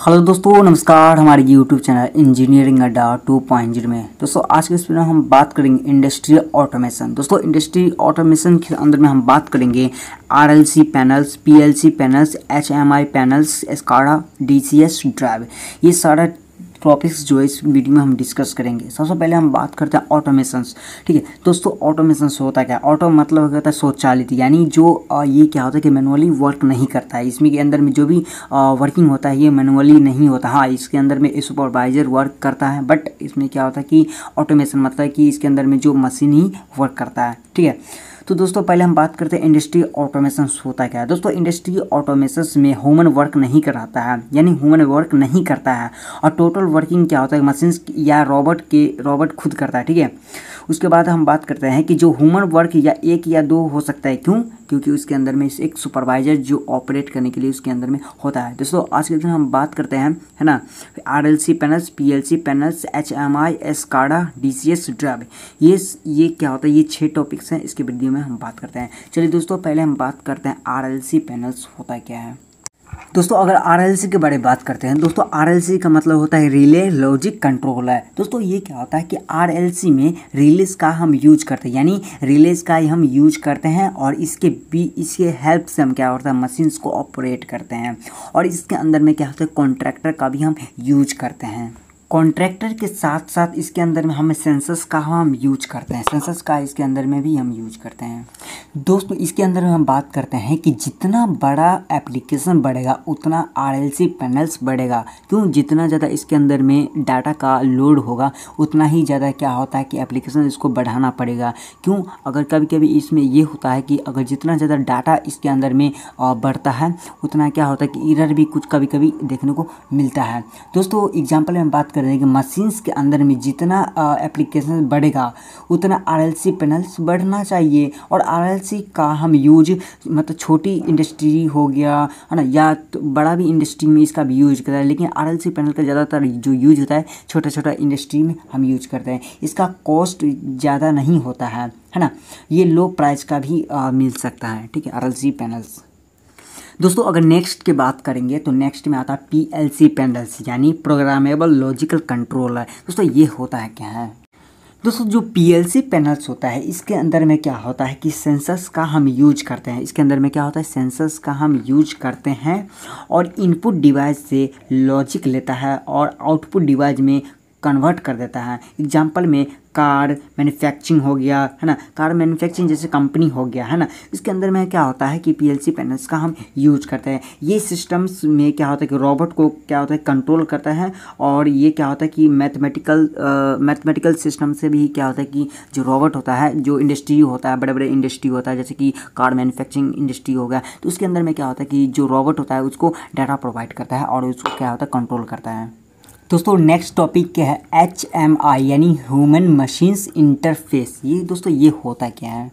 Hello दोस्तों, नमस्कार। हमारे YouTube चैनल इंजीनियरिंग अड्डा 2.0 में दोस्तों आज के इस वीडियो में हम बात करेंगे इंडस्ट्रियल ऑटोमेशन। दोस्तों इंडस्ट्रियल ऑटोमेशन के अंदर में हम बात करेंगे RLC panels, PLC panels, HMI panels, SCADA, DCS drive. ये सारा टॉपिक्स जो है इस वीडियो में हम डिस्कस करेंगे। सबसे पहले हम बात करते हैं ऑटोमेशंस। ठीक है दोस्तों, ऑटोमेशंस होता क्या है? ऑटो मतलब होता है स्वचालित, यानी जो ये क्या होता है कि मैनुअली वर्क नहीं करता है। इसमें के अंदर में जो भी वर्किंग होता है ये मैनुअली नहीं होता। हाँ, इसके अंदर में सुपरवाइजर वर्क करता है, बट इसमें क्या होता है कि ऑटोमेशन मतलब कि इसके अंदर में जो मशीन ही वर्क करता है। ठीक है, तो दोस्तों पहले हम बात करते हैं इंडस्ट्री ऑटोमेशन होता क्या है। दोस्तों इंडस्ट्री ऑटोमेशन में ह्यूमन वर्क नहीं कराता है, यानी ह्यूमन वर्क नहीं करता है, और टोटल वर्किंग क्या होता है मशीन या रोबोट खुद करता है। ठीक है, उसके बाद हम बात करते हैं कि जो ह्यूमन वर्क या एक या दो हो सकता है। क्यों? क्योंकि उसके अंदर में एक सुपरवाइजर जो ऑपरेट करने के लिए उसके अंदर में होता है। दोस्तों आज के दिन हम बात करते हैं, है ना, RLC panels, PLC panels, HMI, SCADA, DCS drive. ये क्या होता है? ये 6 टॉपिक्स हैं, इसके वीडियो में हम बात करते हैं। चलिए दोस्तों पहले हम बात करते हैं RLC पैनल्स होता क्या है। दोस्तों अगर RLC के बारे में बात करते हैं, दोस्तों RLC का मतलब होता है रिले लॉजिक कंट्रोलर। दोस्तों ये क्या होता है कि RLC में रिलेज का हम यूज करते हैं, यानी रिलेज का हम यूज करते हैं, और इसके हेल्प से हम क्या होता है मशीन्स को ऑपरेट करते हैं। और इसके अंदर में क्या होता है कॉन्ट्रैक्टर का भी हम यूज करते हैं। कॉन्ट्रैक्टर के साथ साथ इसके अंदर में हम सेंसर्स का हम यूज करते हैं, सेंसर्स का इसके अंदर में भी हम यूज करते हैं। दोस्तों इसके अंदर में हम बात करते हैं कि जितना बड़ा एप्लीकेशन बढ़ेगा उतना RLC पैनल्स बढ़ेगा। क्यों? जितना ज़्यादा इसके अंदर में डाटा का लोड होगा उतना ही ज़्यादा क्या होता है कि एप्लीकेशन इसको बढ़ाना पड़ेगा। क्यों? अगर कभी कभी इसमें ये होता है कि अगर जितना ज़्यादा डाटा इसके अंदर में बढ़ता है उतना क्या होता है कि एरर भी कुछ कभी कभी देखने को मिलता है। दोस्तों एग्जाम्पल में बात करें कि मशीन्स के अंदर में जितना एप्लीकेशन बढ़ेगा उतना RLC पैनल्स बढ़ना चाहिए। और RLC का हम यूज मतलब छोटी इंडस्ट्री हो गया, है ना, या तो बड़ा भी इंडस्ट्री में इसका भी यूज करता है, लेकिन RLC पैनल का ज़्यादातर जो यूज होता है छोटा छोटा इंडस्ट्री में हम यूज करते हैं। इसका कॉस्ट ज़्यादा नहीं होता है ना, ये लो प्राइस का भी मिल सकता है। ठीक है, RLC पैनल्स। दोस्तों अगर नेक्स्ट की बात करेंगे तो नेक्स्ट में आता है PLC पैनल्स, यानी प्रोग्रामेबल लॉजिकल कंट्रोलर। दोस्तों ये होता है क्या है? दोस्तों जो PLC पैनल्स होता है इसके अंदर में क्या होता है कि सेंसर्स का हम यूज करते हैं। इसके अंदर में क्या होता है सेंसर्स का हम यूज करते हैं, और इनपुट डिवाइस से लॉजिक लेता है और आउटपुट डिवाइस में कन्वर्ट कर देता है। एग्जाम्पल में कार मैन्युफैक्चरिंग हो गया, है ना, कार मैन्युफैक्चरिंग जैसे कंपनी हो गया, है ना, इसके अंदर में क्या होता है कि PLC पैनल्स का हम यूज करते हैं। ये सिस्टम्स में क्या होता है कि रोबोट को क्या होता है कंट्रोल करता है, और ये क्या होता है कि मैथमेटिकल सिस्टम से भी क्या होता है कि जो रोबोट होता है, जो इंडस्ट्री होता है, बड़े बड़े इंडस्ट्री होता है जैसे कि कार मैन्युफैक्चरिंग इंडस्ट्री हो गया, तो उसके अंदर में क्या होता है कि जो रोबोट होता है उसको डाटा प्रोवाइड करता है और उसको क्या होता है कंट्रोल करता है। दोस्तों नेक्स्ट टॉपिक क्या है? HMI यानी ह्यूमन मशीन्स इंटरफेस। ये दोस्तों ये होता क्या है?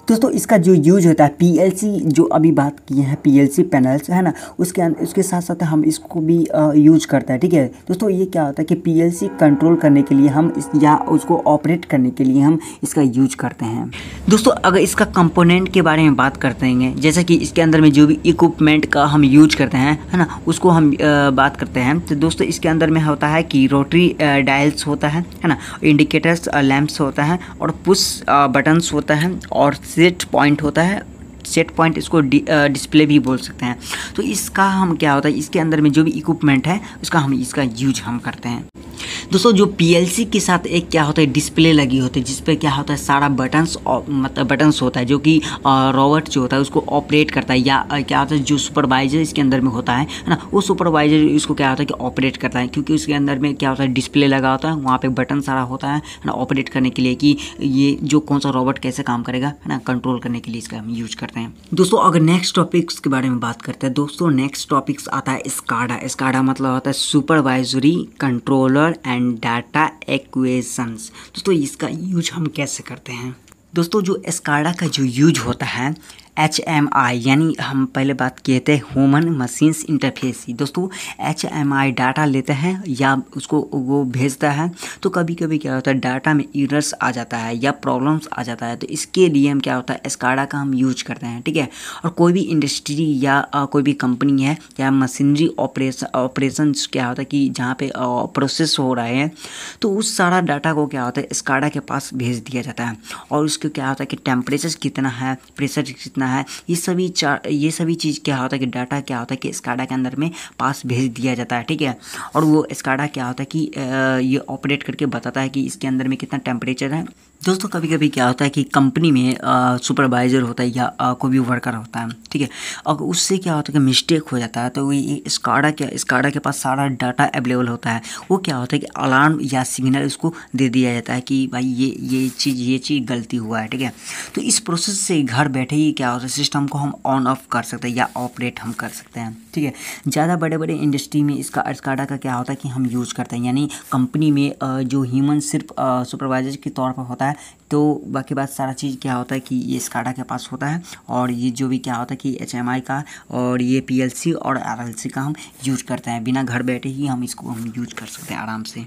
दोस्तों इसका जो यूज होता है PLC जो अभी बात किए हैं PLC पैनल्स, है ना, उसके साथ साथ हम इसको भी यूज करते हैं। ठीक है दोस्तों, ये क्या होता है कि PLC कंट्रोल करने के लिए हम या उसको ऑपरेट करने के लिए हम इसका यूज करते हैं। दोस्तों अगर इसका कंपोनेंट के बारे में बात करते हैं, जैसे कि इसके अंदर में जो भी इक्विपमेंट का हम यूज करते हैं, है ना, उसको हम बात करते हैं। तो दोस्तों इसके अंदर में होता है कि रोटरी डायल्स होता है ना, इंडिकेटर्स लैंप्स होता है, और पुश बटन्स होता है, और सेट पॉइंट होता है। सेट पॉइंट इसको डिस्प्ले भी बोल सकते हैं। तो इसका हम क्या होता है इसके अंदर में जो भी इक्विपमेंट है इसका यूज हम करते हैं। दोस्तों जो PLC के साथ एक क्या होता है डिस्प्ले लगी होती है, जिसपे क्या होता है सारा बटन्स मतलब बटन्स होता है, जो कि रोबोट जो होता है उसको ऑपरेट करता है, या क्या होता है जो सुपरवाइजर इसके अंदर में होता है ना, वो सुपरवाइजर इसको क्या होता है कि ऑपरेट करता है, क्योंकि उसके अंदर में क्या होता है डिस्प्ले लगा होता है, वहाँ पे बटन सारा होता है ना ऑपरेट करने के लिए, कि ये जो कौन सा रोबोट कैसे काम करेगा, है ना, कंट्रोल करने के लिए इसका हम यूज करते हैं। दोस्तों अगर नेक्स्ट टॉपिक्स के बारे में बात करते हैं, दोस्तों नेक्स्ट टॉपिक्स आता है SCADA मतलब होता है supervisory controller and data equations. दोस्तों इसका यूज हम कैसे करते हैं? दोस्तों जो SCADA का जो यूज होता है, HMI यानी हम पहले बात किए थे ह्यूमन मशीन्स इंटरफेस की। दोस्तों HMI डाटा लेता है या उसको वो भेजता है, तो कभी कभी क्या होता है डाटा में एरर्स आ जाता है या प्रॉब्लम्स आ जाता है, तो इसके लिए हम क्या होता है SCADA का हम यूज करते हैं, ठीक है। और कोई भी इंडस्ट्री या कोई भी कंपनी है या मशीनरी ऑपरेशन क्या होता है कि जहाँ पे प्रोसेस हो रहा है, तो उस सारा डाटा को क्या होता है SCADA के पास भेज दिया जाता है। और उसको क्या होता है कि टेम्परेचर कितना है, प्रेशर कितना है, ये सभी चीज़ क्या होता है कि डाटा क्या होता है कि SCADA के अंदर में पास भेज दिया जाता है, ठीक है। और वो SCADA क्या होता है कि ये ऑपरेट करके बताता है कि इसके अंदर में कितना टेम्परेचर है। दोस्तों कभी कभी क्या होता है कि कंपनी में सुपरवाइज़र होता है या कोई भी वर्कर होता है, ठीक है। अगर उससे क्या होता है कि मिस्टेक हो जाता है, तो ये SCADA के पास सारा डाटा अवेलेबल होता है। वो क्या होता है कि अलार्म या सिग्नल उसको दे दिया जाता है कि भाई ये चीज़ गलती हुआ है, ठीक है। तो इस प्रोसेस से घर बैठे ही क्या होता है सिस्टम को हम ऑन ऑफ कर सकते हैं या ऑपरेट हम कर सकते हैं, ठीक है। ज़्यादा बड़े इंडस्ट्री में इसका SCADA का क्या होता है कि हम यूज़ करते हैं, यानी कंपनी में जो ह्यूमन सिर्फ सुपरवाइजर के तौर पर होता है, तो बाकी बात सारा चीज़ क्या होता है कि ये SCADA के पास होता है। और ये जो भी क्या होता है कि HMI का और ये PLC और RLC का हम यूज करते हैं, बिना घर बैठे ही हम इसको हम यूज कर सकते हैं आराम से।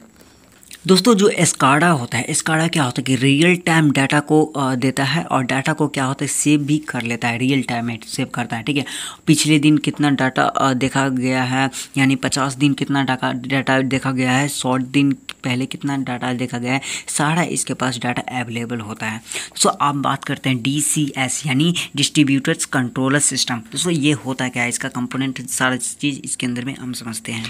दोस्तों जो SCADA होता है, SCADA क्या होता है कि रियल टाइम डाटा को देता है और डाटा को क्या होता है सेव भी कर लेता है, रियल टाइम में सेव करता है, ठीक है। पिछले दिन कितना डाटा देखा गया है, यानी 50 दिन कितना डाटा देखा गया है, 100 दिन पहले कितना डाटा देखा गया है, सारा इसके पास डाटा अवेलेबल होता है। सो आप बात करते हैं DCS यानी डिस्ट्रीब्यूटर्स कंट्रोलर सिस्टम। दोस्तों ये होता क्या है, इसका कंपोनेंट सारा चीज़ इसके अंदर में हम समझते हैं।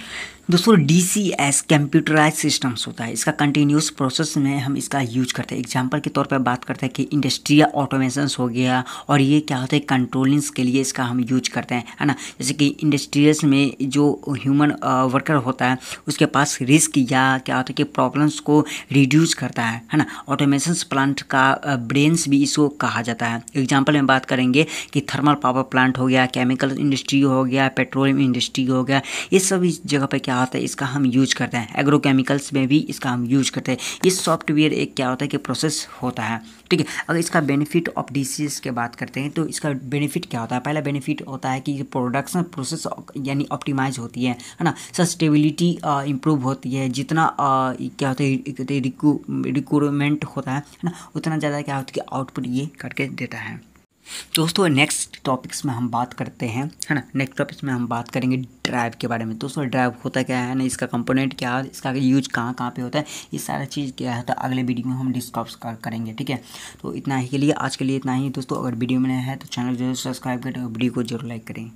दोस्तों DCS कंप्यूटराइज सिस्टम्स होता है, इसका कंटिन्यूस प्रोसेस में हम इसका यूज करते हैं। एग्जांपल के तौर पर बात करते हैं कि इंडस्ट्रियल ऑटोमेशंस हो गया, और ये क्या होता है कंट्रोलिंग्स के लिए इसका हम यूज करते हैं, है ना। जैसे कि इंडस्ट्रीज में जो ह्यूमन वर्कर होता है उसके पास रिस्क या क्या होता है कि प्रॉब्लम्स को रिड्यूस करता है ना। ऑटोमेशंस प्लांट का ब्रेन्स भी इसको कहा जाता है। एग्जाम्पल में बात करेंगे कि थर्मल पावर प्लांट हो गया, केमिकल इंडस्ट्री हो गया, पेट्रोलियम इंडस्ट्री हो गया, ये सभी जगह पे क्या होता है इसका हम यूज करते हैं। एग्रोकेमिकल्स में भी इसका हम यूज करते हैं। ये सॉफ्टवेयर एक क्या होता है कि प्रोसेस होता है, ठीक है। अगर इसका बेनिफिट ऑफ DCS के बात करते हैं, तो इसका बेनिफिट क्या होता है। पहला बेनिफिट होता है कि प्रोडक्शन प्रोसेस यानी ऑप्टिमाइज होती है ना। सस्टेबिलिटी इंप्रूव होती है, जितना क्या होता है रिक्वायरमेंट होता है ना, उतना ज़्यादा क्या होता है कि आउटपुट ये करके देता है। दोस्तों नेक्स्ट टॉपिक्स में हम बात करते हैं, है ना। नेक्स्ट टॉपिक्स में हम बात करेंगे ड्राइव के बारे में। दोस्तों ड्राइव होता क्या है ना, इसका कंपोनेंट क्या है, इसका यूज कहाँ पे होता है, ये सारा चीज़ क्या है तो अगले वीडियो में हम डिस्कस करेंगे, ठीक है। तो इतना ही के लिए आज के लिए इतना ही दोस्तों। अगर वीडियो में नया है तो चैनल जरूर सब्सक्राइब करें और वीडियो को जरूर लाइक करें।